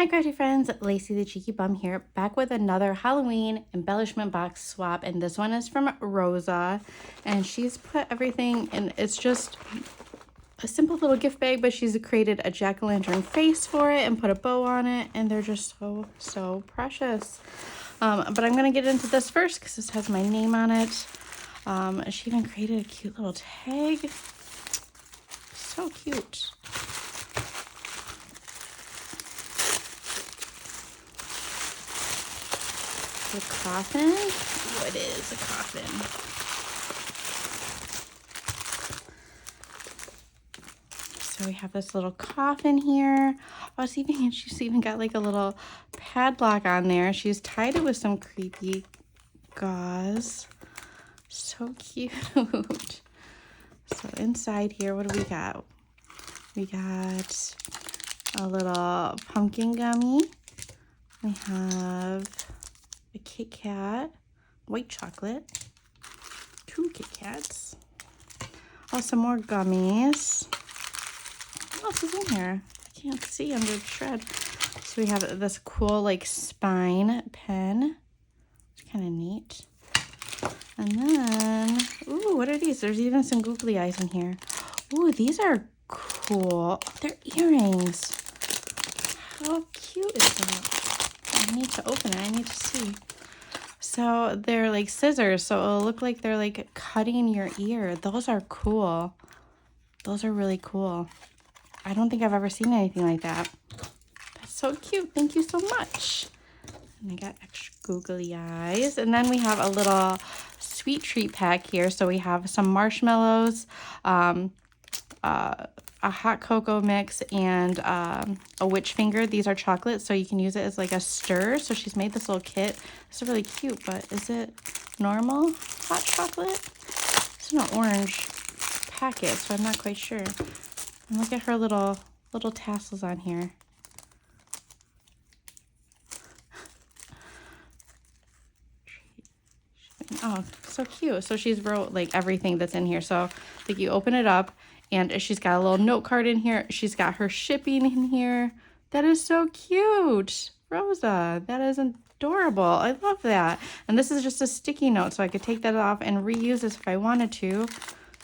Hi crafty friends, Lacey the Cheeky Bum here, back with another Halloween embellishment box swap, and this one is from Rosa, and she's put everything in. It's just a simple little gift bag, but she's created a jack-o'-lantern face for it and put a bow on it, and they're just so precious. But I'm gonna get into this first because this has my name on it. She even created a cute little tag. So cute. The coffin. Oh, it is a coffin. So we have this little coffin here. Oh, she's even got like a little padlock on there. She's tied it with some creepy gauze. So cute. So inside here, what do we got? We got a little pumpkin gummy. We have a Kit Kat, white chocolate, 2 Kit Kats. Oh, some more gummies. What else is in here? I can't see under the shred. So we have this cool like spine pen. It's kind of neat. And then, ooh, what are these? There's even some googly eyes in here. Ooh, these are cool. Oh, they're earrings. How cute is that? I need to open it. I need to see. So they're like scissors, so it'll look like they're like cutting your ear. Those are cool. Those are really cool. I don't think I've ever seen anything like that. That's so cute. Thank you so much. And I got extra googly eyes. And then we have a little sweet treat pack here. So we have some marshmallows, a hot cocoa mix, and a witch finger. These are chocolate, so you can use it as like a stir. So she's made this little kit. It's really cute, but is it normal hot chocolate? It's an orange packet, so I'm not quite sure. And look at her little tassels on here. Oh, so cute. So she's wrote like everything that's in here. So like you open it up and she's got a little note card in here. She's got her shipping in here. That is so cute. Rosa, that is adorable. I love that. And this is just a sticky note, so I could take that off and reuse this if I wanted to.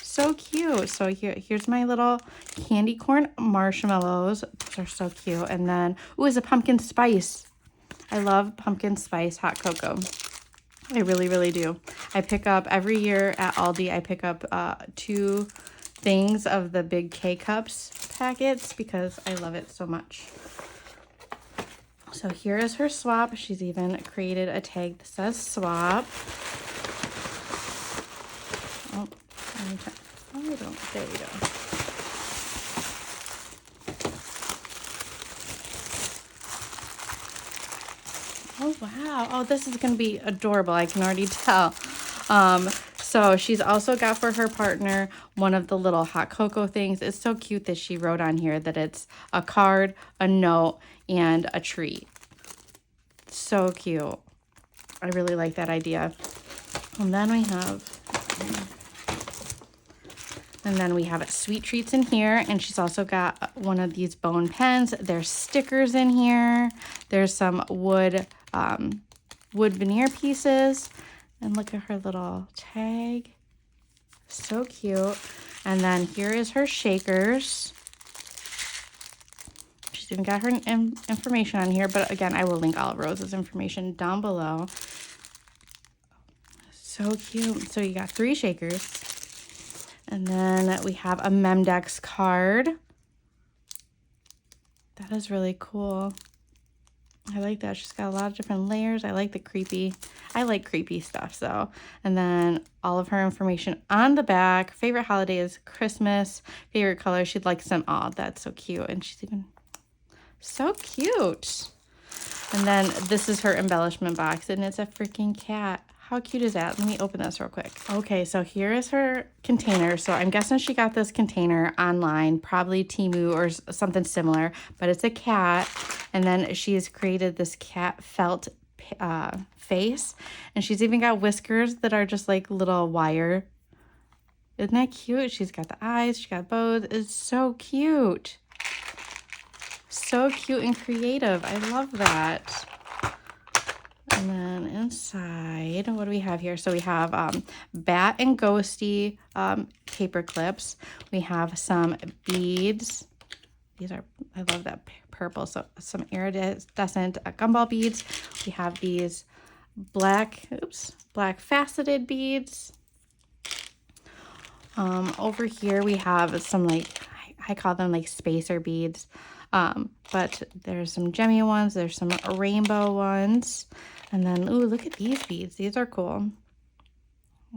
So cute. So here's my little candy corn marshmallows. Those are so cute. And then, ooh, it's a pumpkin spice. I love pumpkin spice hot cocoa. I really, really do. I pick up every year at Aldi. I pick up 2 things of the big K-Cups packets because I love it so much. So here is her swap. She's even created a tag that says swap. Oh, there we go. Oh, wow. Oh, this is going to be adorable. I can already tell. So she's also got for her partner one of the little hot cocoa things. It's so cute that she wrote on here that it's a card, a note, and a treat. So cute. I really like that idea. And then we have sweet treats in here, and she's also got one of these bone pens. There's stickers in here. There's some wood veneer pieces, and look at her little tag. So cute. And then here is her shakers. She's even got her information on here, but again, I will link all of Rosa's information down below. So cute. So you got 3 shakers. And then we have a Memdex card. That is really cool. I like that. She's got a lot of different layers. I like creepy stuff. So, and then all of her information on the back. Favorite holiday is Christmas. Favorite color, she likes them all. That's so cute. And she's even so cute. And then this is her embellishment box, and it's a freaking cat. How cute is that? Let me open this real quick. Okay, so here is her container. So I'm guessing she got this container online, probably Temu or something similar, but it's a cat. And then she's created this cat felt face, and she's even got whiskers that are just like little wire. Isn't that cute? She's got the eyes, she got bows. It's so cute. So cute and creative. I love that. And then inside, what do we have here? So we have bat and ghosty paper clips. We have some beads. These are, I love that purple. So some iridescent gumball beads. We have these black faceted beads. Over here we have some like, I call them like spacer beads. But there's some gemmy ones. There's some rainbow ones. And then, ooh, look at these beads. These are cool.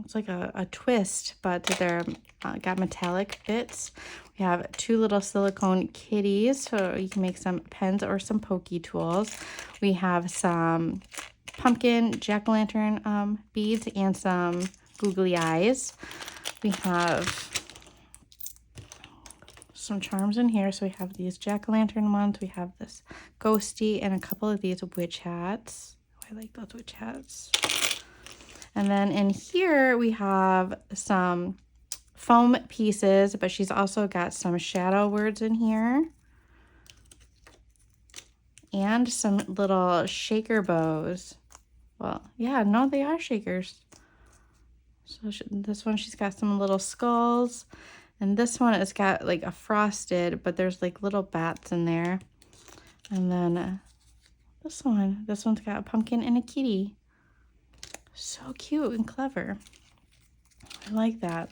It's like a twist, but they're got metallic bits. We have 2 little silicone kitties, so you can make some pens or some pokey tools. We have some pumpkin jack-o'-lantern beads and some googly eyes. We have some charms in here. So we have these jack-o'-lantern ones. We have this ghosty and a couple of these witch hats. Oh, I like those witch hats. And then in here we have some foam pieces, but she's also got some shadow words in here. And some little shaker bows. Well, yeah, no, they are shakers. So this one, she's got some little skulls. And this one has got like a frosted, but there's like little bats in there. And then this one's got a pumpkin and a kitty. So cute and clever. I like that.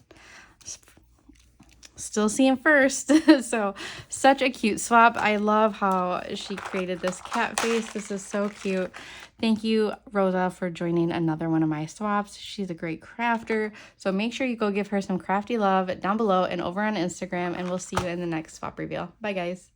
Still seeing first. So such a cute swap. I love how she created this cat face. This is so cute. Thank you, Rosa, for joining another one of my swaps. She's a great crafter. So make sure you go give her some crafty love down below and over on Instagram, and we'll see you in the next swap reveal. Bye, guys.